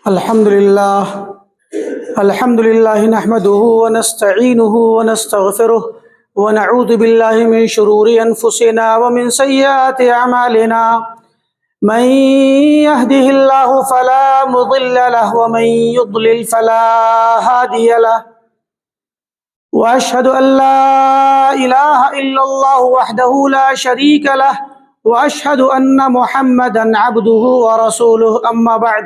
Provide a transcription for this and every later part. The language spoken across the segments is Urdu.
الحمد لله نحمده ونستعينه ونستغفره ونعوذ بالله من شرور أنفسنا ومن سيئات أعمالنا من يهده الله فلا مضل له ومن يضلل فلا هادي له وأشهد أن لا إله إلا الله وحده لا شريك له وأشهد أن محمدا عبده ورسوله أما بعد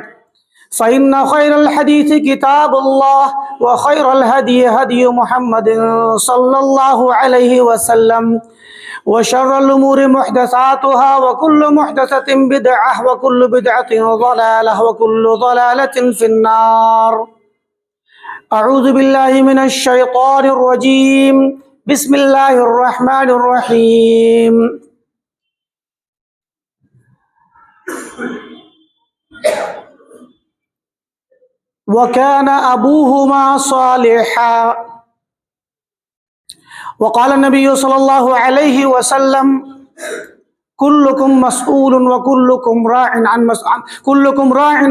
فإن خير الحديث كتاب الله وخير الهدي هدي محمد صلى الله عليه وسلم وشر الأمور محدثاتها وكل محدثة بدعة وكل بدعة ضلالة وكل ضلالة في النار. أعوذ بالله من الشيطان الرجيم. بسم الله الرحمن الرحيم. وكان أبوهما صالحا. وقال النبي صلى الله عليه وسلم كلكم مسؤول وكلكم راع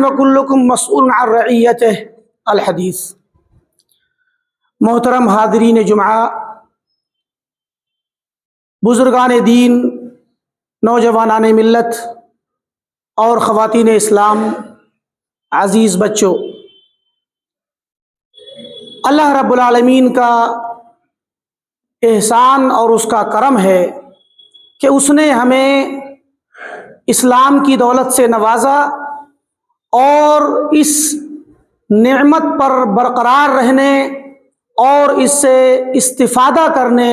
وكلكم مسؤول عن رعيته. الحدیث. محترم حاضرین جمعہ، بزرگان دین، نوجوانان ملت اور خواتین اسلام، عزیز بچوں، اللہ رب العالمین کا احسان اور اس کا کرم ہے کہ اس نے ہمیں اسلام کی دولت سے نوازا اور اس نعمت پر برقرار رہنے اور اس سے استفادہ کرنے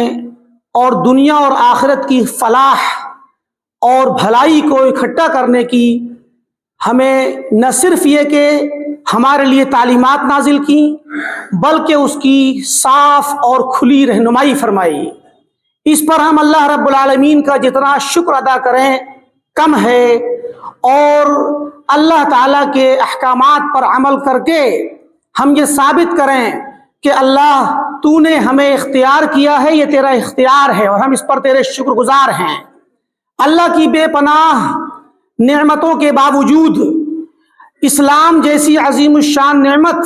اور دنیا اور آخرت کی فلاح اور بھلائی کو اکٹھا کرنے کی ہمیں نہ صرف یہ کہ ہمارے لیے تعلیمات نازل کی بلکہ اس کی صاف اور کھلی رہنمائی فرمائی. اس پر ہم اللہ رب العالمین کا جتنا شکر ادا کریں کم ہے، اور اللہ تعالیٰ کے احکامات پر عمل کر کے ہم یہ ثابت کریں کہ اللہ تو نے ہمیں اختیار کیا ہے، یہ تیرا اختیار ہے اور ہم اس پر تیرے شکر گزار ہیں. اللہ کی بے پناہ نعمتوں کے باوجود اسلام جیسی عظیم الشان نعمت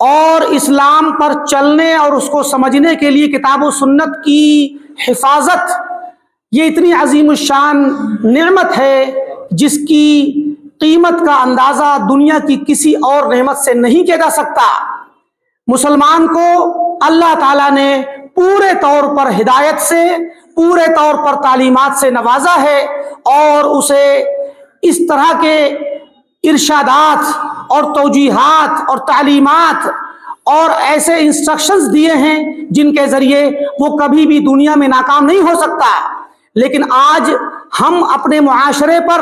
اور اسلام پر چلنے اور اس کو سمجھنے کے لیے کتاب و سنت کی حفاظت، یہ اتنی عظیم الشان نعمت ہے جس کی قیمت کا اندازہ دنیا کی کسی اور نعمت سے نہیں کیا جا سکتا. مسلمان کو اللہ تعالیٰ نے پورے طور پر ہدایت سے، پورے طور پر تعلیمات سے نوازا ہے اور اسے اس طرح کے ارشادات اور توجیہات اور تعلیمات اور ایسے انسٹرکشنز دیے ہیں جن کے ذریعے وہ کبھی بھی دنیا میں ناکام نہیں ہو سکتا. لیکن آج ہم اپنے معاشرے پر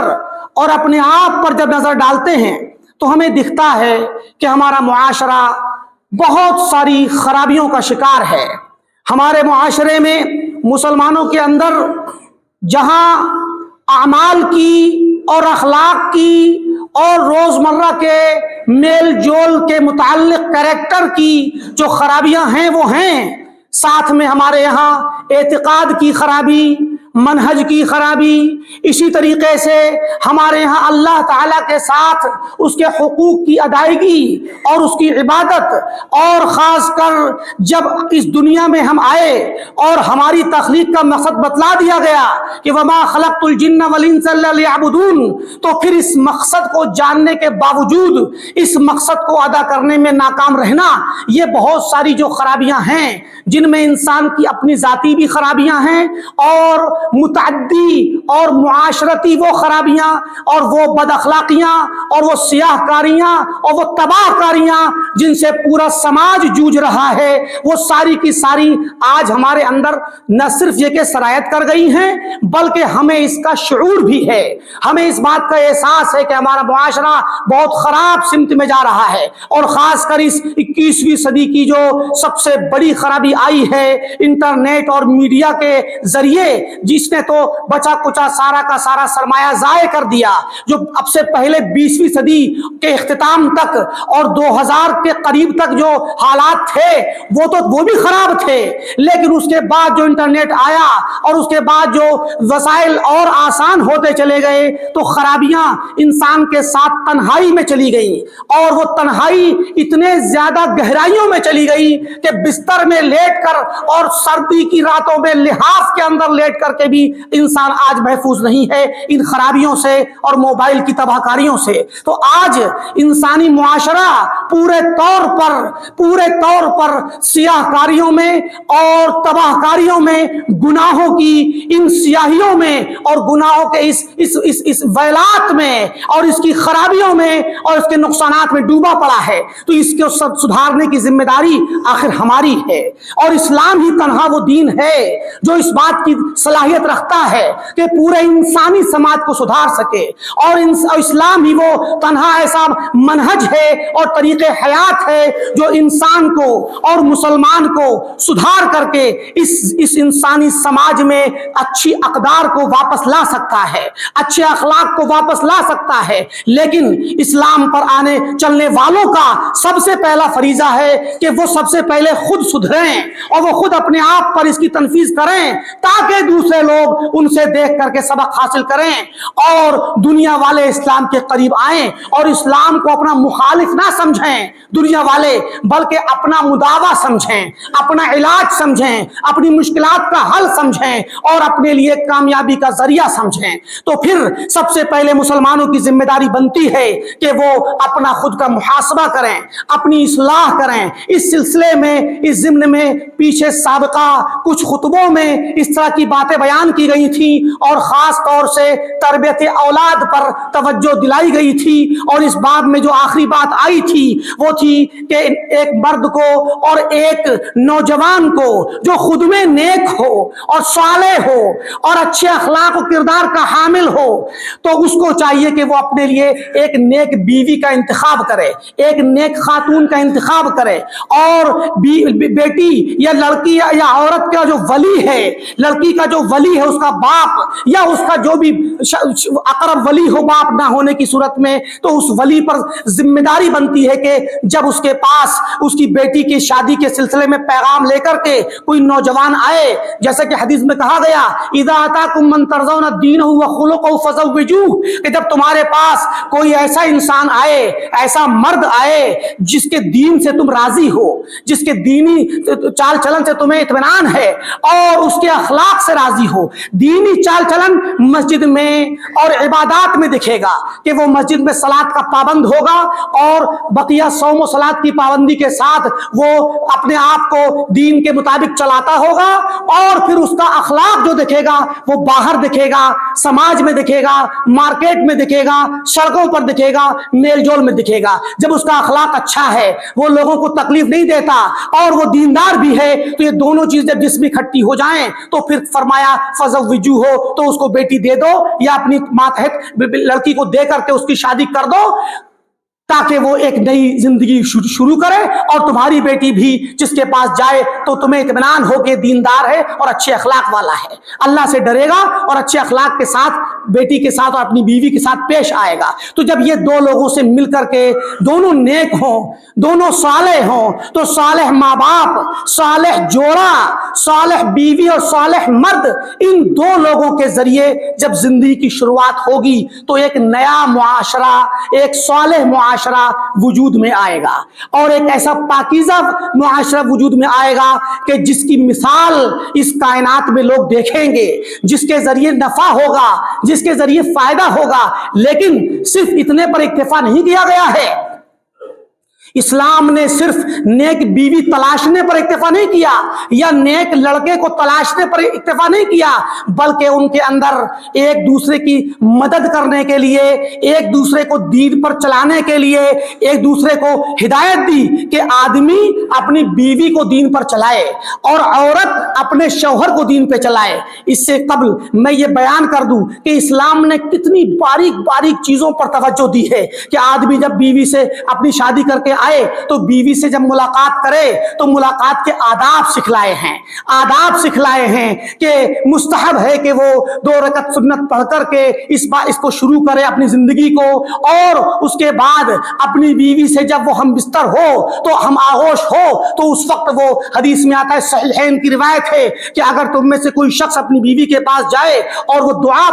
اور اپنے آپ پر جب نظر ڈالتے ہیں تو ہمیں دکھتا ہے کہ ہمارا معاشرہ بہت ساری خرابیوں کا شکار ہے. ہمارے معاشرے میں مسلمانوں کے اندر جہاں اعمال کی اور اخلاق کی اور روزمرہ کے میل جول کے متعلق کریکٹر کی جو خرابیاں ہیں وہ ہیں، ساتھ میں ہمارے یہاں اعتقاد کی خرابی، منہج کی خرابی، اسی طریقے سے ہمارے یہاں اللہ تعالیٰ کے ساتھ اس کے حقوق کی ادائیگی اور اس کی عبادت، اور خاص کر جب اس دنیا میں ہم آئے اور ہماری تخلیق کا مقصد بتلا دیا گیا کہ وما خلقت الجن والانس الا لیعبدون، تو پھر اس مقصد کو جاننے کے باوجود اس مقصد کو ادا کرنے میں ناکام رہنا، یہ بہت ساری جو خرابیاں ہیں جن میں انسان کی اپنی ذاتی بھی خرابیاں ہیں اور متعدی اور معاشرتی وہ خرابیاں اور وہ بد اخلاقیاں اور وہ سیاہ کاریاں اور وہ تباہ کاریاں جن سے پورا سماج جوجھ رہا ہے، وہ ساری کی ساری آج ہمارے اندر نہ صرف یہ کہ سرایت کر گئی ہیں بلکہ ہمیں اس کا شعور بھی ہے. ہمیں اس بات کا احساس ہے کہ ہمارا معاشرہ بہت خراب سمت میں جا رہا ہے، اور خاص کر اس 21ویں صدی کی جو سب سے بڑی خرابی آئی ہے انٹرنیٹ اور میڈیا کے ذریعے، جس نے تو بچا کچا سارا کا سارا سرمایہ ضائع کر دیا. جو اب سے پہلے 20ویں صدی کے اختتام تک اور 2000 کے کے قریب تک جو حالات تھے وہ بھی خراب تھے، لیکن اس کے بعد جو انٹرنیٹ آیا اور اس کے بعد جو وسائل اور آسان ہوتے چلے گئے تو خرابیاں انسان کے ساتھ تنہائی میں چلی گئیں، اور وہ تنہائی اتنے زیادہ گہرائیوں میں چلی گئی کہ بستر میں لیٹ کر اور سردی کی راتوں میں لحاف کے اندر لیٹ کر کے بھی انسان آج محفوظ نہیں ہے ان خرابیوں سے اور موبائل کی تباہ کاریوں سے۔ تو آج انسانی معاشرہ پورے طور پر سیاہ کاریوں میں اور تباہ کاریوں میں، گناہوں کی ان سیاہیوں میں اور گناہوں کے اس ویلات میں اور اس کی خرابیوں میں اور اس کے نقصانات میں ڈوبا پڑا ہے۔ تو اس کو سدھارنے کی ذمہ داری آخر ہماری ہے، اور اسلام ہی تنہا وہ دین ہے جو اس بات کی صلاحیت رکھتا ہے کہ پورے انسانی سماج کو سدھار سکے، اور اسلام ہی وہ تنہا ایسا منہج ہے اور طریق حیات ہے جو انسان کو اور مسلمان کو سدھار کر کے اس انسانی سماج میں اچھی اقدار کو واپس لا سکتا ہے، اچھے اخلاق کو واپس لا سکتا ہے۔ لیکن اسلام پر آنے چلنے والوں کا سب سے پہلا فریضہ ہے کہ وہ سب سے پہلے خود سدھریں اور وہ خود اپنے آپ پر اس کی تنفیذ کریں، تاکہ دوسرے لوگ ان سے دیکھ کر کے سبق حاصل کریں اور دنیا والے اسلام کے قریب آئیں اور اسلام کو اپنا مخالف نہ سمجھیں دنیا والے، بلکہ اپنا مداوا سمجھیں، اپنا علاج سمجھیں، اپنی مشکلات کا حل سمجھیں اور اپنے لیے کامیابی کا ذریعہ سمجھیں۔ تو پھر سب سے پہلے مسلمانوں کی ذمہ داری بنتی ہے کہ وہ اپنا خود کا محاسبہ کریں، اپنی اصلاح کریں۔ اس سلسلے میں اس ضمن میں پیچھے سابقہ کچھ خطبوں میں اس طرح کی باتیں بیان کی گئی تھیں، اور خاص طور سے تربیت اولاد پر توجہ دلائی گئی تھی، اور اس باب میں جو آخری بات آئی تھی وہ تھی کہ ایک مرد کو اور ایک نوجوان کو جو خود میں نیک ہو اور صالح ہو اور اچھے اخلاق و کردار کا حامل ہو، تو اس کو چاہیے کہ وہ اپنے لیے ایک نیک بیوی کا انتخاب کرے، ایک نیک خاتون کا انتخاب کرے، اور بیٹی یا لڑکی یا عورت کا جو ولی ہے، لڑکی کا جو ولی ہے اس کا باپ یا اس کا جو بھی اقرب ولی ہو باپ نہ ہونے کی صورت میں، تو اس ولی پر ذمہ داری بنتی ہے کہ جب اس کے پاس اس کی بیٹی کی شادی کے سلسلے میں پیغام لے کر کے کوئی نوجوان آئے، جیسا کہ حدیث میں کہا گیا اذا اتاکم من ترضون دینہ وخلقہ فزوجوہ، کہ جب تمہارے پاس کوئی ایسا انسان آئے، ایسا مرد آئے جس کے دین سے تم راضی ہو، جس کے دینی چال چلن سے تمہیں اطمینان ہے اور اس کے اخلاق سے راضی ہو، دینی چال چلن مسجد میں اور عبادات میں دکھے گا کہ وہ مسجد میں صلاۃ کا پابند ہوگا اور بقیہ صوم و صلاۃ کی پابندی کے ساتھ وہ اپنے آپ کو دین کے مطابق چلاتا ہوگا، اور پھر اس کا اخلاق جو دکھے گا وہ باہر دکھے گا، سماج میں دکھے گا، مارکیٹ میں دکھے گا، سڑکوں پر دکھے گا، میل جول میں دکھے گا۔ جب اس کا اخلاق اچھا ہے، وہ لوگوں کو تکلیف نہیں دیتا اور وہ دیندار بھی ہے، تو یہ دونوں چیزیں جب جس میں اکٹھی ہو جائیں تو پھر فرمایا فزوجوہ، تو اس کو بیٹی دے دو یا اپنی ماتحت لڑکی کو دے کر کے اس کی شادی کر دو، تاکہ وہ ایک نئی زندگی شروع کرے، اور تمہاری بیٹی بھی جس کے پاس جائے تو تمہیں اطمینان ہو کہ دیندار ہے اور اچھے اخلاق والا ہے، اللہ سے ڈرے گا اور اچھے اخلاق کے ساتھ بیٹی کے ساتھ اور اپنی بیوی کے ساتھ پیش آئے گا۔ تو جب یہ دو لوگوں سے مل کر کے دونوں نیک ہوں، دونوں صالح ہوں، تو صالح ماں باپ، صالح جوڑا، صالح بیوی اور صالح مرد، ان دو لوگوں کے ذریعے جب زندگی کی شروعات ہوگی تو ایک نیا معاشرہ، ایک صالح معاشرہ وجود میں آئے گا، اور ایک ایسا پاکیزہ معاشرہ وجود میں آئے گا کہ جس کی مثال اس کائنات میں لوگ دیکھیں گے، جس کے ذریعے نفع ہوگا، جس کے ذریعے فائدہ ہوگا۔ لیکن صرف اتنے پر اکتفا نہیں کیا گیا ہے، اسلام نے صرف نیک بیوی تلاشنے پر اکتفا نہیں کیا یا نیک لڑکے کو تلاشنے پر اکتفا نہیں کیا، بلکہ ان کے اندر ایک دوسرے کی مدد کرنے کے لیے، ایک دوسرے کو دین پر چلانے کے لیے ایک دوسرے کو ہدایت دی کہ آدمی اپنی بیوی کو دین پر چلائے اور عورت اپنے شوہر کو دین پہ چلائے۔ اس سے قبل میں یہ بیان کر دوں کہ اسلام نے کتنی باریک باریک چیزوں پر توجہ دی ہے کہ آدمی جب بیوی سے اپنی شادی کر کے آئے تو بیوی سے جب ملاقات کرے تو ملاقات کے آداب سکھلائے ہیں، آداب سکھلائے ہیں کہ مستحب ہے کہ وہ 2 رکعت سنت پڑھ کر کے اس کو شروع کرے اپنی زندگی کو، اور اس کے بعد اپنی بیوی سے جب وہ ہم بستر ہو تو ہم آغوش ہو تو اس وقت وہ حدیث میں آتا ہے، صحیحین کی روایت ہے کہ اگر تم میں سے کوئی شخص اپنی بیوی کے پاس جائے اور وہ دعا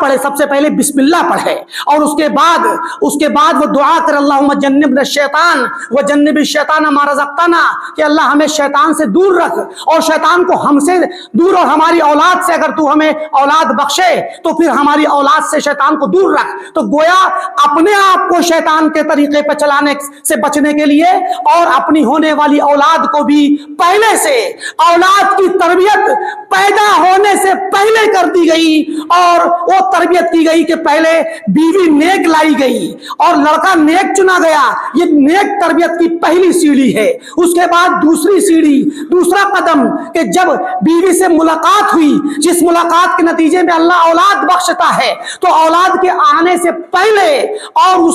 پڑھے، سب سے پہلے بسم اللہ پڑھے، اور اس کے بعد وہ دعا کرے، اللہم جنبنا الشیطان وجنب الشیطان ما رزقتنا، کہ اللہ ہمیں شیطان سے دور رکھ اور شیطان کو ہم سے دور، اور ہماری اولاد سے اگر تو ہمیں اولاد بخشے تو پھر ہماری اولاد سے شیطان کو دور رکھ۔ تو گویا اپنے آپ کو شیطان کے طریقے پہ چلانے سے بچنے کے لیے اور اپنی ہونے والی اولاد کو بھی پہلے سے، اولاد کی تربیت پیدا ہونے سے پہلے کر دی گئی، اور وہ تربیت کی گئی کہ پہلے بیوی نیک لائی گئی اور لڑکا نیک چنا گیا، یہ نیک تربیت کی پہلی سیڑھی ہے۔ اس کے بعد دوسری سیڑھی، دوسرا قدم کہ جب بیوی سے ملاقات ہوئی، جس ملاقات کے نتیجے میں اللہ اولاد بخشتا ہے، تو اولاد کے آنے سے پہلے اور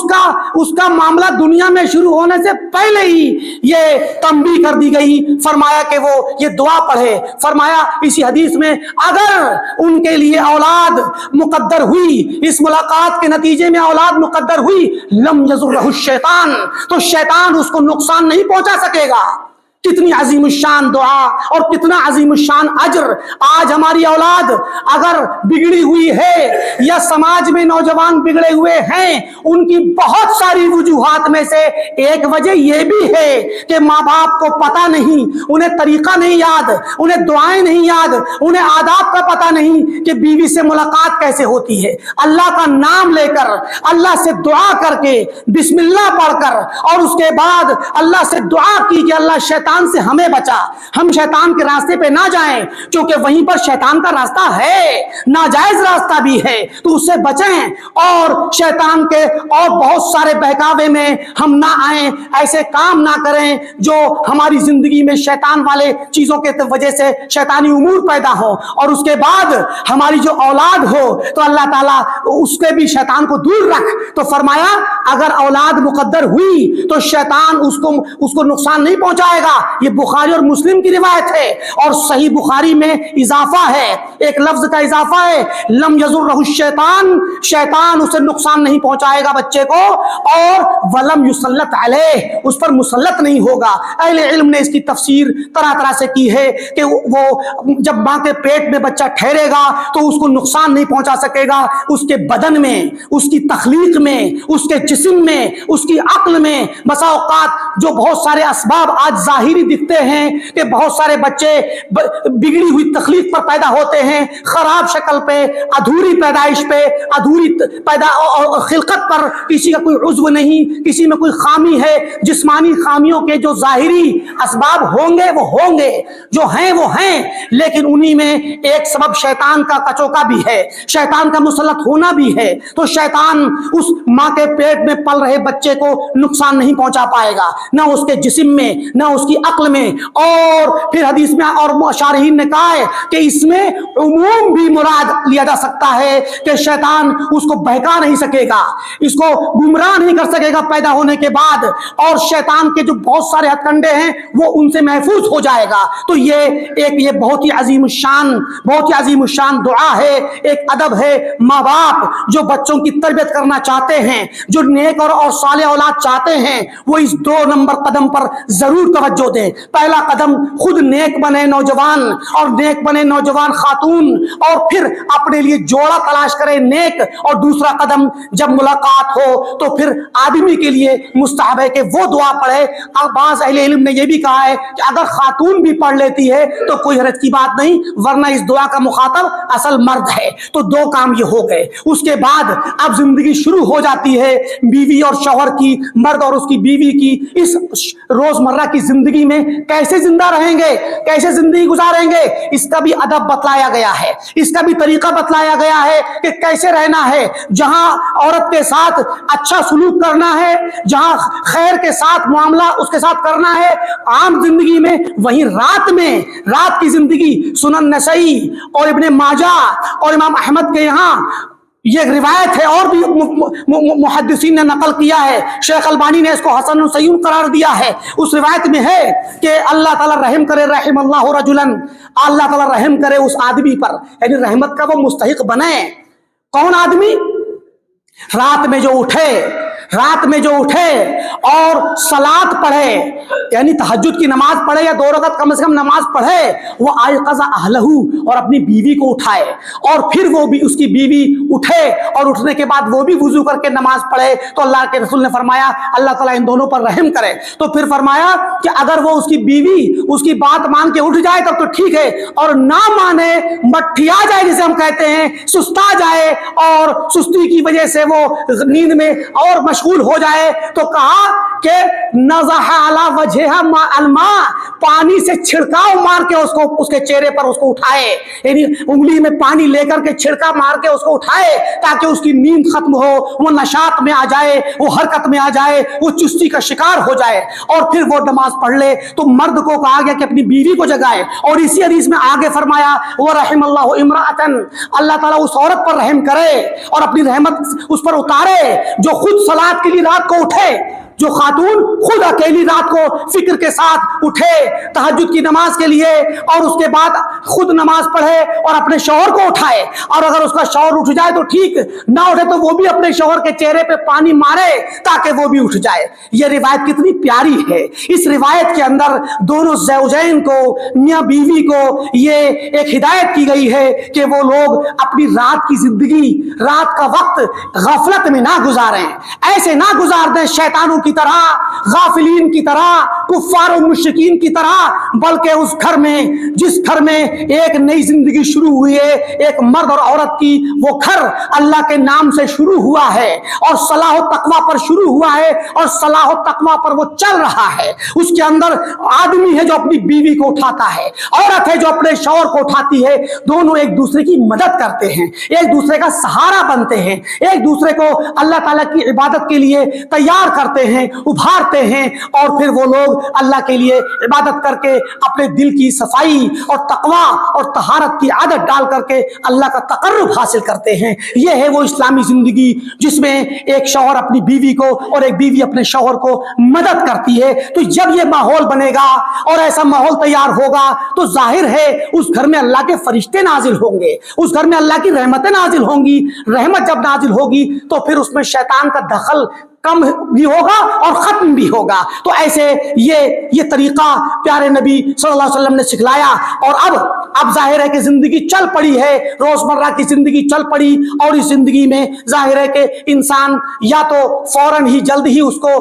اس کا معاملہ دنیا میں شروع ہونے سے پہلے ہی یہ تنبیہ کر دی گئی، فرمایا کہ وہ یہ دعا پڑھے۔ فرمایا اسی حدیث میں اگر ان کے لیے اولاد مقدر ہوئی، اس ملاقات کے نتیجے میں اولاد مقدر ہوئی، لم یضرہ الشیطان، تو شیطان اس کو نقصان نہیں پہنچا سکے گا۔ کتنی عظیم الشان دعا اور کتنا عظیم الشان اجر۔ آج ہماری اولاد اگر بگڑی ہوئی ہے یا سماج میں نوجوان بگڑے ہوئے ہیں، ان کی بہت ساری وجوہات میں سے ایک وجہ یہ بھی ہے کہ ماں باپ کو پتہ نہیں، انہیں طریقہ نہیں یاد، انہیں دعائیں نہیں یاد، انہیں آداب کا پتہ نہیں کہ بیوی سے ملاقات کیسے ہوتی ہے۔ اللہ کا نام لے کر، اللہ سے دعا کر کے، بسم اللہ پڑھ کر، اور اس کے بعد اللہ سے دعا کی کہ اللہ شیطان سے ہمیں بچا، ہم شیطان کے راستے پہ نہ جائیں، کیونکہ وہیں پر شیطان کا راستہ ہے، ناجائز راستہ بھی ہے، تو اس سے بچیں اور شیطان کے اور بہت سارے بہکاوے میں ہم نہ آئیں، ایسے کام نہ کریں جو ہماری زندگی میں شیطان والے چیزوں کے وجہ سے شیطانی امور پیدا ہو، اور اس کے بعد ہماری جو اولاد ہو تو اللہ تعالیٰ اس کے بھی شیطان کو دور رکھ۔ تو فرمایا اگر اولاد مقدر ہوئی تو شیطان اس کو نقصان نہیں پہنچائے گا۔ یہ بخاری اور مسلم کی روایت ہے، اور صحیح بخاری میں اضافہ ہے، ایک لفظ کا اضافہ ہے، لم یضرہ الشیطان، شیطان اسے نقصان نہیں پہنچائے گا بچے کو، اور ولم یسلط علیہ، اس پر مسلط نہیں ہوگا۔ اہل علم نے اس کی تفسیر طرح طرح سے کی ہے کہ وہ جب ماں کے پیٹ میں بچہ ٹھہرے گا تو اس کو نقصان نہیں پہنچا سکے گا، اس کے بدن میں، اس کی تخلیق میں، اس کے جسم میں، اس کی عقل میں۔ بسا اوقات جو بہت سارے اسباب آج ظاہری دکھتے ہیں کہ بہت سارے بچے بگڑی ہوئی تخلیق پر پیدا ہوتے ہیں، خراب شکل پہ، ادھوری پیدائش پہ، ادھوری خلقت پر، کسی کا کوئی عضو نہیں، کسی میں کوئی خامی ہے۔ جسمانی خامیوں کے جو ظاہری اسباب ہوں گے وہ ہوں گے، جو ہیں وہ ہیں، لیکن انہی میں ایک سبب شیطان کا کچوکا بھی ہے، شیطان کا مسلط ہونا بھی ہے۔ تو شیطان اس ماں کے پیٹ میں پل رہے بچے کو نقصان نہیں پہنچا پائے گا، نہ اس کے جسم میں، نہ اس کی عقل میں۔ اور پھر حدیث میں اور شارحین نے کہا ہے کہ اس میں عموم بھی مراد لیا جا سکتا ہے کہ شیطان اس کو بہکا نہیں سکے گا، اس کو گمراہ نہیں کر سکے گا پیدا ہونے کے بعد، اور شیطان کے جو بہت سارے ہتھ کنڈے ہیں وہ ان سے محفوظ ہو جائے گا۔ تو یہ بہت ہی عظیم الشان دعا ہے، ایک ادب ہے۔ ماں باپ جو بچوں کی تربیت کرنا چاہتے ہیں، جو نیک اور صالح اولاد چاہتے ہیں، وہ اس 2 نمبر قدم پر ضرور توجہ دیں۔ پہلا قدم خود نیک بنے نوجوان، اور نیک بنے نوجوان خاتون، اور پھر اپنے لیے جوڑا تلاش کرے نیک، اور دوسرا قدم جب ملاقات ہو تو پھر آدمی کے لیے مستحب ہے کہ وہ دعا پڑھے۔ اور بعض اہل علم نے یہ بھی کہا ہے کہ اگر خاتون بھی پڑھ لیتی ہے تو کوئی حرج کی بات نہیں، ورنہ اس دعا کا مخاطب اصل مرد ہے۔ تو 2 کام یہ ہو گئے۔ اس کے بعد اب زندگی شروع ہو جاتی ہے بیوی اور شوہر کی، مرد اور اس کی بیوی کی، اس روزمرہ کی زندگی میں کیسے زندہ رہیں گے، کیسے زندگی گزاریں گے، اس کا بھی ادب بتلایا گیا ہے، اس کا بھی طریقہ بتلایا گیا ہے کہ کیسے رہنا ہے۔ جہاں عورت کے ساتھ اچھا سلوک کرنا ہے، جہاں خیر کے ساتھ معاملہ اس کے ساتھ کرنا ہے عام زندگی میں، وہیں رات کی زندگی سنن نسائی اور ابن ماجہ اور امام احمد کے یہاں یہ ایک روایت ہے، اور بھی محدثین نے نقل کیا ہے، شیخ البانی نے اس کو حسن صحیح قرار دیا ہے۔ اس روایت میں ہے کہ اللہ تعالیٰ رحم کرے، رحم اللہ رجلا، اللہ تعالیٰ رحم کرے اس آدمی پر، یعنی رحمت کا وہ مستحق بنے۔ کون آدمی؟ رات میں جو اٹھے اور صلاۃ پڑھے، یعنی تہجد کی نماز پڑھے یا 2 رکعت کم سے کم نماز پڑھے، وہ آیقظ اہلہ، اور اپنی بیوی کو اٹھائے، اور پھر وہ بھی اس کی بیوی اٹھے اور اٹھنے کے بعد وہ بھی وضو کر کے نماز پڑھے، تو اللہ کے رسول نے فرمایا اللہ تعالیٰ ان دونوں پر رحم کرے۔ تو پھر فرمایا کہ اگر وہ اس کی بیوی اس کی بات مان کے اٹھ جائے تب تو ٹھیک ہے، اور نہ مانے، مٹھیا جائے جسے ہم کہتے ہیں، سستا جائے اور سستی کی وجہ سے وہ نیند میں اور مشغول ہو جائے، تو کہا کہ نضح علی وجہہ ماء الماء، پانی سے چھڑکاؤ مار کے اس کے چہرے پر اس کو اٹھائے، یعنی انگلی میں پانی لے کر کے چھڑکا مار کے اس کو اٹھائے تاکہ اس کی نیند ختم ہو، وہ نشاط میں آ جائے، وہ حرکت میں آ جائے، وہ چستی کا شکار ہو جائے، اور پھر وہ نماز پڑھ لے۔ تو مرد کو کہا گیا کہ اپنی بیوی کو جگائے، اور اسی حدیث میں آگے فرمایا وَرَحِمَ اللَّهُ امْرَأَةً، اللہ تعالیٰ اس عورت پر رحم کرے اور اپنی رحمت اس پر اتارے جو خود صلاۃ کے لیے رات کو اٹھے، جو خاتون خود اکیلی رات کو فکر کے ساتھ اٹھے تہجد کی نماز کے لیے، اور اس کے بعد خود نماز پڑھے اور اپنے شوہر کو اٹھائے، اور اگر اس کا شوہر اٹھ جائے تو ٹھیک، نہ اٹھے تو وہ بھی اپنے شوہر کے چہرے پہ پانی مارے تاکہ وہ بھی اٹھ جائے۔ یہ روایت کتنی پیاری ہے۔ اس روایت کے اندر دونوں زوجین کو، میاں بیوی کو، یہ ایک ہدایت کی گئی ہے کہ وہ لوگ اپنی رات کی زندگی، رات کا وقت غفلت میں نہ گزاریں، ایسے نہ گزار دیں شیطانوں کی طرح، غافلین کی طرح، کفار و مشرکین کی طرح، بلکہ اس گھر میں، جس گھر میں ایک نئی زندگی شروع ہوئی ہے، ایک مرد اور عورت کی، وہ گھر اللہ کے نام سے شروع ہوا ہے اور صلاح و تقوی پر شروع ہوا ہے اور صلاح و تقوی پر وہ چل رہا ہے۔ اس کے اندر آدمی ہے جو اپنی بیوی کو اٹھاتا ہے، عورت ہے جو اپنے شوہر کو اٹھاتی ہے، دونوں ایک دوسرے کی مدد کرتے ہیں، ایک دوسرے کا سہارا بنتے ہیں، ایک دوسرے کو اللہ تعالیٰ کی عبادت کے لیے تیار کرتے ہیں، ابھارتے ہیں، اور پھر وہ لوگ اللہ کے لیے عبادت کر کے اپنے دل کی صفائی اور تقوی اور طہارت کی عادت ڈال کر کے اللہ کا تقرب حاصل کرتے ہیں۔ یہ ہے وہ اسلامی زندگی جس میں ایک شوہر اپنی بیوی کو اور ایک بیوی اپنے شوہر کو مدد کرتی ہے۔ تو جب یہ ماحول بنے گا اور ایسا ماحول تیار ہوگا تو ظاہر ہے اس گھر میں اللہ کے فرشتے نازل ہوں گے، اس گھر میں اللہ کی رحمتیں نازل ہوں گی۔ رحمت جب نازل ہوگی تو پھر اس میں شیطان کا دخل کم بھی ہوگا اور ختم بھی ہوگا۔ تو ایسے یہ طریقہ پیارے نبی صلی اللہ علیہ وسلم نے سکھلایا، اور اب ظاہر ہے کہ زندگی چل پڑی ہے، روزمرہ کی زندگی چل پڑی، اور اس زندگی میں ظاہر ہے کہ انسان یا تو فوراً ہی جلد ہی اس کو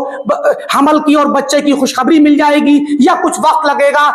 حمل کی اور بچے کی خوشخبری مل جائے گی، یا کچھ وقت لگے گا،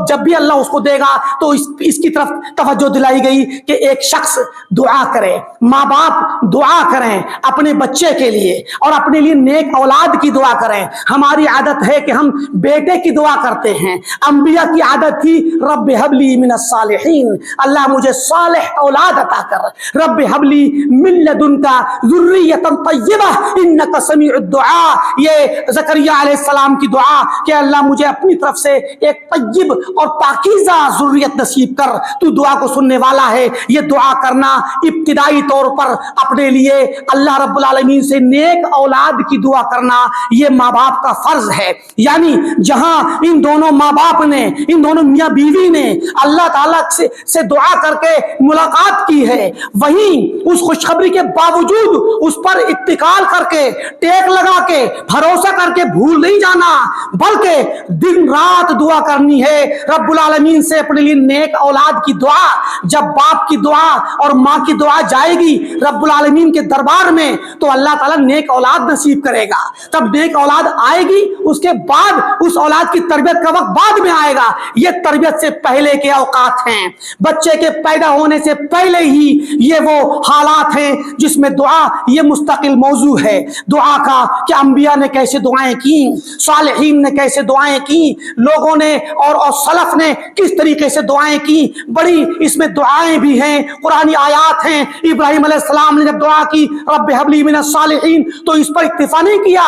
جب بھی اللہ اس کو دے گا تو اس کی طرف توجہ دلائی گئی کہ ایک شخص دعا کرے، ماں باپ دعا کریں اپنے بچے کے لیے اور اپنے لیے نیک اولاد کی دعا کریں۔ ہماری عادت ہے کہ ہم بیٹے کی دعا کرتے ہیں، انبیاء کی عادت تھی رب هب لی من الصالحین، اللہ مجھے صالح اولاد عطا کر، رب هب لی من لدنک ذریۃ طیبہ انک سمیع الدعاء، یہ زکریا علیہ السلام کی دعا کہ اللہ مجھے اپنی طرف سے ایک طیب اور پاکیزہ ذریت نصیب کر، تو دعا کو سننے والا ہے۔ یہ دعا کرنا ابتدائی طور پر اپنے لیے اللہ رب العالمین سے نیک اولاد کی دعا کرنا، یہ ماں باپ کا فرض ہے۔ یعنی جہاں ان دونوں ماں باپ نے، ان دونوں میاں بیوی نے اللہ تعالیٰ سے دعا کر کے ملاقات کی ہے، وہیں اس خوشخبری کے باوجود اس پر اتکال کر کے، ٹیک لگا کے، بھروسہ کر کے بھول نہیں جانا، بلکہ دن رات دعا کرنی ہے رب العالمین سے اپنے لیے نیک اولاد کی دعا۔ جب باپ کی دعا اور ماں کی دعا جائے گی رب العالمین کے دربار میں تو اللہ تعالیٰ نیک اولاد نصیب کرے گا۔ تب نیک اولاد آئے گی، اس کے بعد اس اولاد کی تربیت کا وقت بعد میں آئے گا۔ یہ تربیت سے پہلے کے اوقات ہیں، بچے کے پیدا ہونے سے پہلے ہی یہ وہ حالات ہیں جس میں دعا یہ مستقل موضوع ہے۔ دعا کا کہ انبیاء نے کیسے دعائیں کی، صالحین نے کیسے دعائیں کی، لوگوں نے اور سلف نے کس طریقے سے دعائیں کی، بڑی اس میں دعائیں بھی ہیں، قرآنی آیات ہیں۔ ابراہیم علیہ السلام نے جب دعا کی رب ہب لی من الصالحین تو اس پر اکتفا نہیں کیا،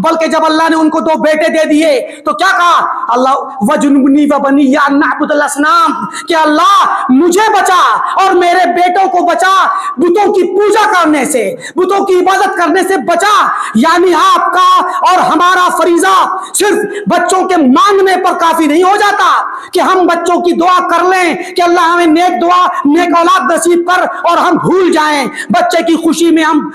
بلکہ جب اللہ نے ان کو 2 بیٹے دے دیے تو کیا کہا؟ اللہ وجنبنی وبنی ان نعبد الاصنام، کہ اللہ مجھے بچا اور میرے بیٹوں کو بچا بتوں کی پوجا کرنے سے، بتوں کی عبادت کرنے سے بچا۔ یعنی آپ کا اور ہمارا فریضہ صرف بچوں کے مانگنے پر کافی نہیں ہو جاتا کہ ہم بچوں کی دعا کر لیں کہ اللہ ہمیں نیک دعا نیک اولاد نصیب کر اور ہم بھول جائیں، بچے کی خوشی میں ہم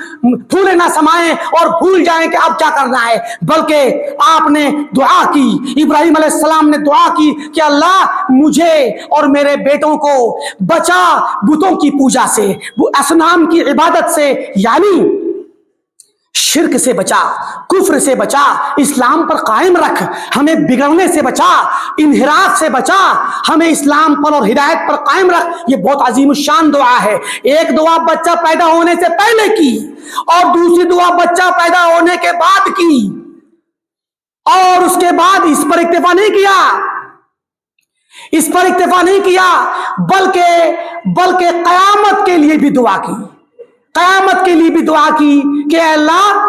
پھولے نہ سمائیں اور بھول جائیں کہ اب کیا کرنا ہے، بلکہ آپ نے دعا کی، ابراہیم علیہ السلام نے دعا کی کہ اللہ مجھے اور میرے بیٹوں کو بچا بتوں کی پوجا سے، اصنام کی عبادت سے، یعنی شرک سے بچا، کفر سے بچا، اسلام پر قائم رکھ، ہمیں بگڑنے سے بچا، انحراف سے بچا، ہمیں اسلام پر اور ہدایت پر قائم رکھ۔ یہ بہت عظیم الشان دعا ہے۔ ایک دعا بچہ پیدا ہونے سے پہلے کی اور دوسری دعا بچہ پیدا ہونے کے بعد کی، اور اس کے بعد اس پر اکتفا نہیں کیا، اس پر اکتفا نہیں کیا بلکہ قیامت کے لیے بھی دعا کی، قیامت کے لیے بھی دعا کی کہ اے اللہ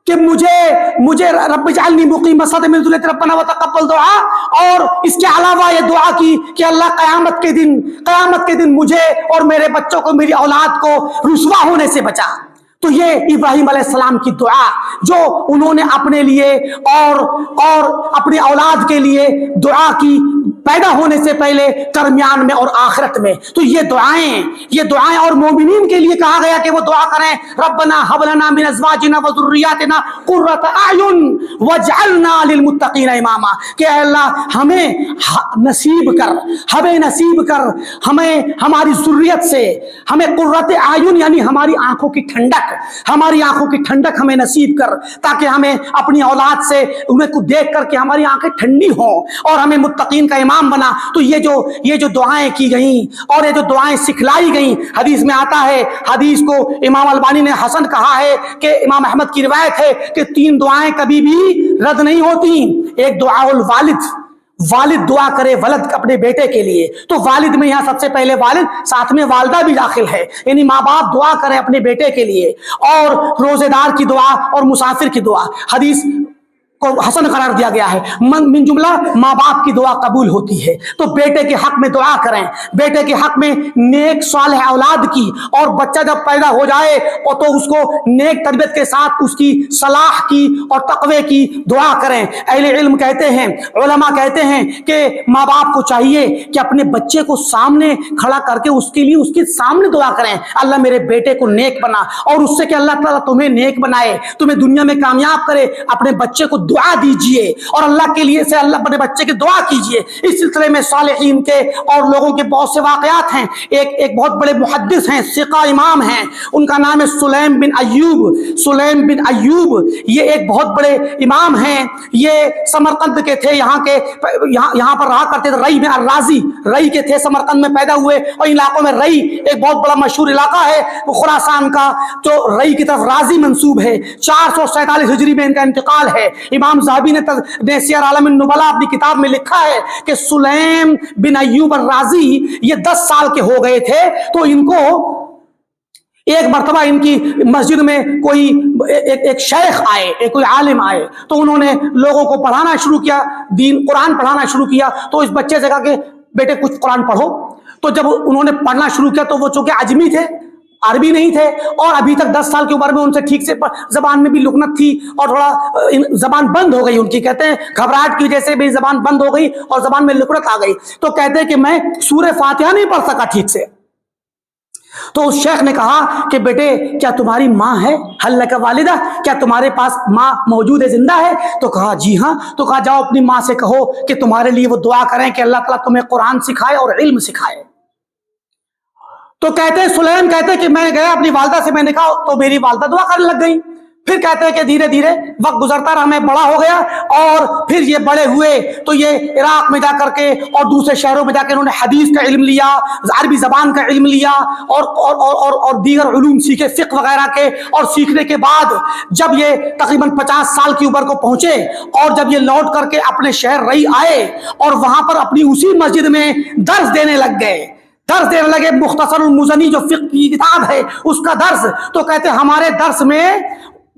کہ مجھے رب اجعلنی مقیم الصلاۃ من ذریتی ربنا وتقبل دعا، اور اس کے علاوہ یہ دعا کی کہ اللہ قیامت کے دن مجھے اور میرے بچوں کو، میری اولاد کو رسوا ہونے سے بچا۔ تو یہ ابراہیم علیہ السلام کی دعا جو انہوں نے اپنے لیے اور اپنی اولاد کے لیے دعا کی، پیدا ہونے سے پہلے، درمیان میں اور آخرت میں۔ تو یہ دعائیں اور مومنین کے لیے کہا گیا کہ وہ دعا کریں، ربنا هب لنا من ازواجنا وذرياتنا قرة اعین واجعلنا للمتقین اماما، کہ اے اللہ ہمیں نصیب کر ہمیں ہماری ذریت سے، ہمیں قرۃ اعین یعنی ہماری آنکھوں کی ٹھنڈک ہمیں نصیب کر، تاکہ ہمیں اپنی اولاد سے انہیں کو دیکھ کر کے ہماری آنکھیں ٹھنڈی ہوں اور ہمیں متقین کا امام بنا۔ تو یہ جو دعائیں کی گئیں اور یہ جو دعائیں سکھلائی گئیں، حدیث میں آتا ہے، حدیث کو امام البانی نے حسن کہا ہے کہ امام احمد کی روایت ہے کہ 3 دعائیں کبھی بھی رد نہیں ہوتی۔ ایک دعا والد دعا کرے ولد اپنے بیٹے کے لیے، تو والد میں یہاں سب سے پہلے والد، ساتھ میں والدہ بھی داخل ہے، یعنی ماں باپ دعا کرے اپنے بیٹے کے لیے، اور روزے دار کی دعا اور مسافر کی دعا حدیث کو حسن قرار دیا گیا ہے۔ من جملہ ماں باپ کی دعا قبول ہوتی ہے، تو بیٹے کے حق میں دعا کریں، بیٹے کے حق میں نیک صالح اولاد کی، اور بچہ جب پیدا ہو جائے اور تو اس کو نیک تربیت کے ساتھ اس کی صلاح کی اور تقوی کی دعا کریں۔ اہل علم کہتے ہیں، علماء کہتے ہیں کہ ماں باپ کو چاہیے کہ اپنے بچے کو سامنے کھڑا کر کے اس کے لیے اس کے سامنے دعا کریں، اللہ میرے بیٹے کو نیک بنا، اور اس سے کہ اللہ تعالیٰ تمہیں نیک بنائے، تمہیں دنیا میں کامیاب کرے۔ اپنے بچے کو دعا دیجئے اور اللہ کے لیے سے اللہ اپنے بچے کی دعا کیجئے۔ اس سلسلے میں صالحین کے اور لوگوں کے بہت سے واقعات ہیں۔ ایک بہت بڑے محدث ہیں، ثقہ امام ہیں، ان کا نام ہے سلیم بن ایوب، یہ ایک بہت بڑے امام ہیں، یہ سمرقند کے تھے، یہاں پر رہا کرتے تھے، رئی میں الرازی رئی کے تھے، سمرقند میں پیدا ہوئے، اور علاقوں میں رئی ایک بہت بڑا مشہور علاقہ ہے خراسان کا، تو رئی کی طرف رازی منسوب ہے۔ 447 ہجری میں ان کا انتقال ہے۔ امام ذہبی نے سیر عالم النبلاء اپنی کتاب میں لکھا ہے کہ سلیم بن ایوب الرازی یہ 10 سال کے ہو گئے تھے، تو ان کو ایک مرتبہ ان کی مسجد میں کوئی ایک شیخ آئے، کوئی عالم آئے، تو انہوں نے لوگوں کو پڑھانا شروع کیا، قرآن پڑھانا شروع کیا۔ تو اس بچے سے کہا کہ بیٹے کچھ قرآن پڑھو۔ تو جب انہوں نے پڑھنا شروع کیا تو وہ چونکہ عجمی تھے، عربی نہیں تھے، اور ابھی تک 10 سال کی عمر میں ان سے ٹھیک سے زبان میں بھی لکنت تھی اور تھوڑا زبان بند ہو گئی ان کی، کہتے ہیں گھبراہٹ کی وجہ سے بھی زبان بند ہو گئی اور زبان میں لکنت آ گئی، تو کہتے ہیں کہ میں سورہ فاتحہ نہیں پڑھ سکا ٹھیک سے۔ تو اس شیخ نے کہا کہ بیٹے کیا تمہاری ماں ہے، حل لک والدہ، کیا تمہارے پاس ماں موجود ہے، زندہ ہے؟ تو کہا جی ہاں۔ تو کہا جاؤ اپنی ماں سے کہو کہ تمہارے لیے وہ دعا کریں کہ اللہ تعالیٰ تمہیں قرآن سکھائے اور علم سکھائے۔ تو کہتے ہیں سلیم کہتے ہیں کہ میں گیا اپنی والدہ سے، میں نے کہا تو میری والدہ دعا کرنے لگ گئی۔ پھر کہتے ہیں کہ دھیرے دھیرے وقت گزرتا رہا، میں بڑا ہو گیا، اور پھر یہ بڑے ہوئے تو یہ عراق میں جا کر کے اور دوسرے شہروں میں جا کے انہوں نے حدیث کا علم لیا، عربی زبان کا علم لیا، اور دیگر علوم سیکھے، فقہ وغیرہ کے، اور سیکھنے کے بعد جب یہ تقریباً 50 سال کی عمر کو پہنچے، اور جب یہ لوٹ کر کے اپنے شہر رئی آئے اور وہاں پر اپنی اسی مسجد میں درس دینے لگے، مختصر المزنی جو فقہ کی کتاب ہے اس کا درس۔ تو کہتے ہمارے درس میں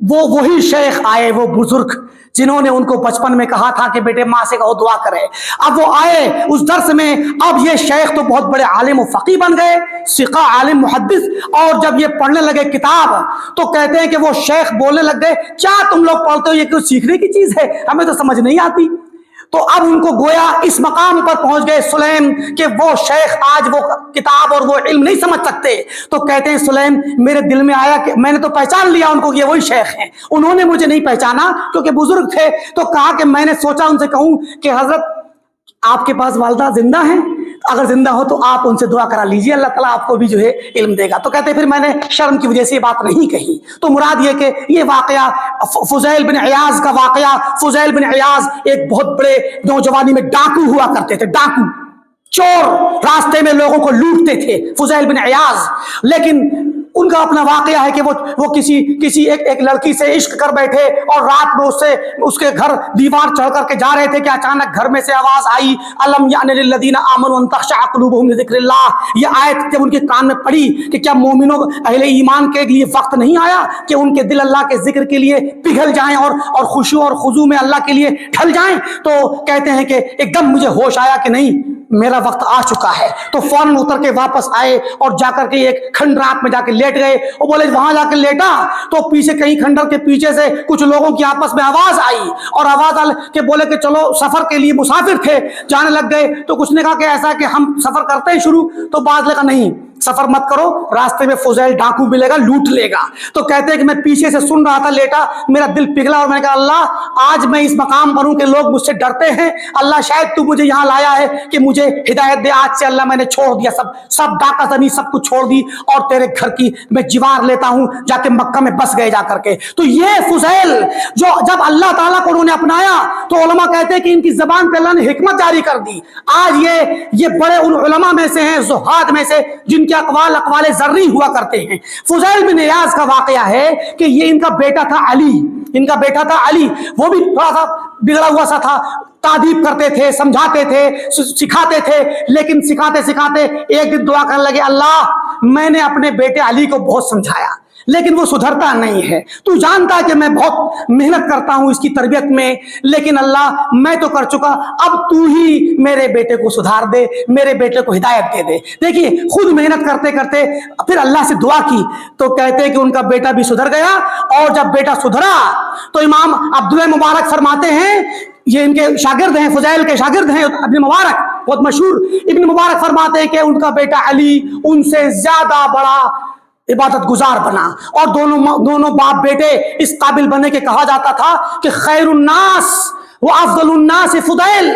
وہ وہی شیخ آئے, وہ بزرگ جنہوں نے ان کو بچپن میں کہا تھا کہ بیٹے ماں سے کہو دعا کرے. اب وہ آئے اس درس میں. اب یہ شیخ تو بہت بڑے عالم و فقیہ بن گئے, ثقہ عالم محدث, اور جب یہ پڑھنے لگے کتاب تو کہتے ہیں کہ وہ شیخ بولنے لگ گئے, کیا تم لوگ پڑھتے ہو, یہ کچھ سیکھنے کی چیز ہے, ہمیں تو سمجھ نہیں آتی. تو اب ان کو گویا اس مقام پر پہنچ گئے سلیم کہ وہ شیخ آج وہ کتاب اور وہ علم نہیں سمجھ سکتے. تو کہتے ہیں سلیم میرے دل میں آیا کہ میں نے تو پہچان لیا ان کو, یہ وہی شیخ ہیں. انہوں نے مجھے نہیں پہچانا کیونکہ بزرگ تھے, تو کہا کہ میں نے سوچا ان سے کہوں کہ حضرت آپ کے پاس والدہ زندہ ہیں, اگر زندہ ہو تو آپ ان سے دعا کرا لیجئے, اللہ تعالیٰ آپ کو بھی جو ہے علم دے گا. تو کہتے ہیں پھر میں نے شرم کی وجہ سے یہ بات نہیں کہی. تو مراد یہ کہ یہ واقعہ فضیل بن عیاض کا واقعہ. فضیل بن عیاض ایک بہت بڑے نوجوانی میں ڈاکو ہوا کرتے تھے, ڈاکو چور, راستے میں لوگوں کو لوٹتے تھے فضیل بن عیاض. لیکن ان کا اپنا واقعہ ہے کہ وہ کسی ایک لڑکی سے عشق کر بیٹھے اور رات میں اس کے گھر دیوار چڑھ کر کے جا رہے تھے کہ اچانک گھر میں سے آواز آئی, الم یعن للذین آمنوا ان تخشع قلوبہم لذکر اللہ. یہ آیت جب ان کے کان میں پڑی کہ کیا مومنوں اہل ایمان کے لیے وقت نہیں آیا کہ ان کے دل اللہ کے ذکر کے لیے پگھل جائیں اور خشوع اور خضوع میں اللہ کے لیے ڈھل جائیں. تو کہتے ہیں کہ ایک دم مجھے ہوش آیا کہ نہیں میرا وقت آ چکا ہے. تو فوراً اتر کے واپس آئے اور جا کر کے ایک کھنڈرات میں جا کے لیٹ گئے. وہ بولے وہاں جا کے لیٹا تو پیچھے کہیں کھنڈر کے پیچھے سے کچھ لوگوں کی آپس میں آواز آئی, اور آواز کے بولے کہ چلو سفر کے لیے مسافر تھے جانے لگ گئے. تو کچھ نے کہا کہ ایسا کہ ہم سفر کرتے ہیں شروع, تو بعض نے کہا نہیں سفر مت کرو, راستے میں فضیل ڈاکو ملے گا, لوٹ لے گا. تو کہتے ہیں کہ میں پیچھے سے سن رہا تھا لیٹا, میرا دل پگھلا اور میں نے کہا اللہ آج میں اس مقام پر ہوں کہ لوگ مجھ سے ڈرتے ہیں, اللہ شاید تو مجھے یہاں لایا ہے کہ مجھے ہدایت دے. آج سے اللہ میں نے چھوڑ دیا سب ڈاکہ زنی سب کچھ چھوڑ دی اور تیرے گھر کی میں جوار لیتا ہوں, جا کے مکہ میں بس گئے جا کر کے. تو یہ فضیل جو جب اللہ تعالیٰ کو انہوں نے اپنایا تو علماء کہتے ہیں کہ ان کی زبان پہ اللہ نے حکمت جاری کر دی. آج یہ بڑے ان علماء میں سے ہیں, زہاد میں سے, جن کے اقوال ذری ہوا کرتے ہیں. فضیل بن عیاض کا واقعہ ہے کہ یہ ان کا بیٹا تھا علی, ان کا بیٹا تھا علی. وہ بھی تھوڑا سا بگڑا ہوا سا تھا, تعدیب کرتے تھے, سمجھاتے تھے, سکھاتے تھے. لیکن سکھاتے سکھاتے ایک دن دعا کرنے لگے, اللہ میں نے اپنے بیٹے علی کو بہت سمجھایا لیکن وہ سدھرتا نہیں ہے, تو جانتا ہے کہ میں بہت محنت کرتا ہوں اس کی تربیت میں, لیکن اللہ میں تو کر چکا, اب تو ہی میرے بیٹے کو سدھار دے, میرے بیٹے کو ہدایت دے دے. دیکھیے خود محنت کرتے کرتے پھر اللہ سے دعا کی تو کہتے ہیں کہ ان کا بیٹا بھی سدھر گیا. اور جب بیٹا سدھرا تو امام عبداللہ مبارک فرماتے ہیں, یہ ان کے شاگرد ہیں, فضیل کے شاگرد ہیں ابن مبارک, بہت مشہور. ابن مبارک فرماتے ہیں کہ ان کا بیٹا علی ان سے زیادہ بڑا عبادت گزار بنا, اور دونوں باپ بیٹے اس قابل بنے کہ کہا جاتا تھا کہ خیر الناس و افضل الناس فضیل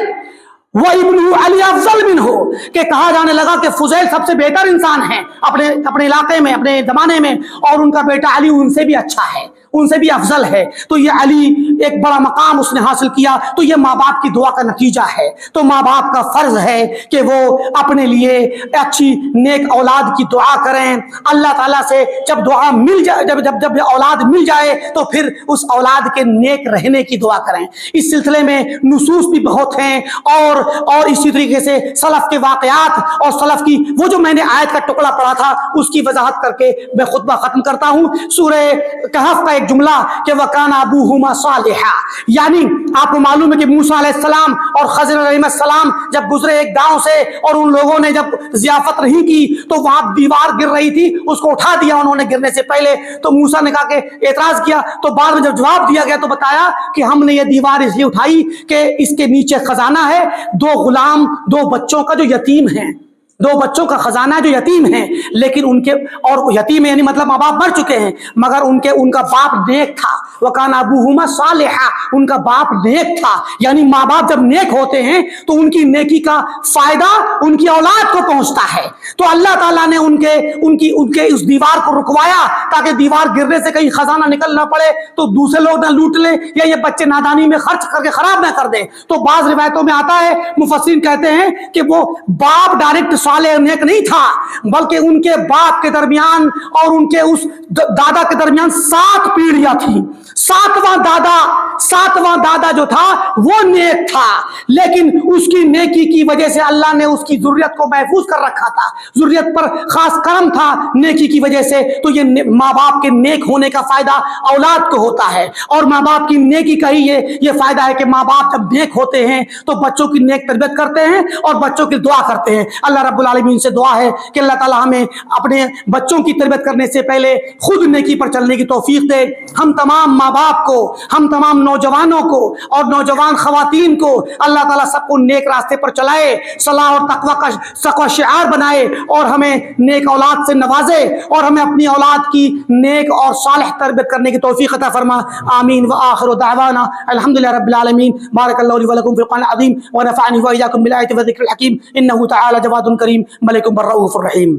وہ ابن علی افضل منہ, کہ کہا جانے لگا کہ فضیل سب سے بہتر انسان ہیں اپنے علاقے میں, اپنے زمانے میں, اور ان کا بیٹا علی ان سے بھی اچھا ہے, ان سے بھی افضل ہے. تو یہ علی ایک بڑا مقام اس نے حاصل کیا. تو یہ ماں باپ کی دعا کا نتیجہ ہے. تو ماں باپ کا فرض ہے کہ وہ اپنے لیے اچھی نیک اولاد کی دعا کریں. اللہ تعالیٰ سے جب دعا مل جائے, جب اولاد مل جائے تو پھر اس اولاد کے نیک رہنے کی دعا کریں. اس سلسلے میں نصوص بھی بہت ہیں, اور اسی طریقے سے سلف کے واقعات اور سلف کی وہ جو میں نے آیت کا ٹکڑا پڑھا تھا اس کی وضاحت کر کے میں خطبہ ختم کرتا ہوں. سورہ کہف کا ایک جملہ کہ وَكَانَ أَبُوهُمَا صَالِحًا, یعنی آپ کو معلوم ہے کہ موسیٰ علیہ السلام اور خضر علیہ السلام جب گزرے ایک گاؤں سے اور ان لوگوں نے جب ضیافت نہیں کی تو وہاں دیوار گر رہی تھی, اس کو اٹھا دیا انہوں نے گرنے سے پہلے. تو موسیٰ نے کہا کہ اعتراض کیا, تو بعد میں جب جواب دیا گیا تو بتایا کہ ہم نے یہ دیوار اس لیے اٹھائی کہ اس کے نیچے خزانہ ہے, 2 غلام 2 بچوں کا جو یتیم ہیں, 2 بچوں کا خزانہ جو یتیم ہیں, لیکن ان کے, اور یتیم یعنی مطلب ماں باپ مر چکے ہیں, مگر ان کا باپ نیک تھا. وَكَانَ أَبُوهُمَا صَالِحًا, ان کا باپ نیک تھا. یعنی ماں باپ جب نیک ہوتے ہیں تو ان کی نیکی کا فائدہ ان کی اولاد کو پہنچتا ہے. تو اللہ تعالیٰ نے ان کے اس دیوار کو رکوایا تاکہ دیوار گرنے سے کہیں خزانہ نکل نہ پڑے تو دوسرے لوگ نہ لوٹ لیں یا یہ بچے نادانی میں خرچ کر کے خراب نہ کر دیں. تو بعض روایتوں میں آتا ہے, مفسرین کہتے ہیں کہ وہ باپ ڈائریکٹ صالح نیک نہیں تھا, بلکہ ان کے باپ کے درمیان اور ان کے اس دادا کے درمیان 7 پیڑھیاں تھیں. 7واں دادا ساتواں دادا جو تھا وہ نیک تھا، لیکن اس کی نیکی کی وجہ سے اللہ نے اس کی ذریت کو محفوظ کر رکھا تھا، ذریت پر خاص کرم تھا نیکی کی وجہ سے۔ تو یہ ماں باپ کے نیک ہونے کا فائدہ اولاد کو ہوتا ہے، اور ماں باپ کی نیکی کا ہی یہ فائدہ ہے کہ ماں باپ جب نیک ہوتے ہیں تو بچوں کی نیک تربیت کرتے ہیں اور بچوں کی دعا کرتے ہیں۔ اللہ رب العالمین سے دعا ہے کہ اللہ تعالی ہمیں اپنے بچوں کی تربیت کرنے سے پہلے خود نیکی پر چلنے کی توفیق دے۔ ہم تمام ماں باپ کو، ہم تمام نوجوانوں کو اور نوجوان خواتین کو اللہ تعالیٰ سب کو نیک راستے پر چلائے، صلاح اور تقوی کا شعار بنائے، اور ہمیں نیک اولاد سے نوازے، اور ہمیں اپنی اولاد کی نیک اور صالح تربیت کرنے کی توفیق عطا فرما۔ آمین وآخر دعوانا الحمدللہ رب العالمین۔ بارک اللہ لی ولکم فی القرآن العظیم ونفعنی وإیاکم بالآیات والذکر الحکیم، انہ تعالی جواد کریم ملک الرؤوف الرحیم۔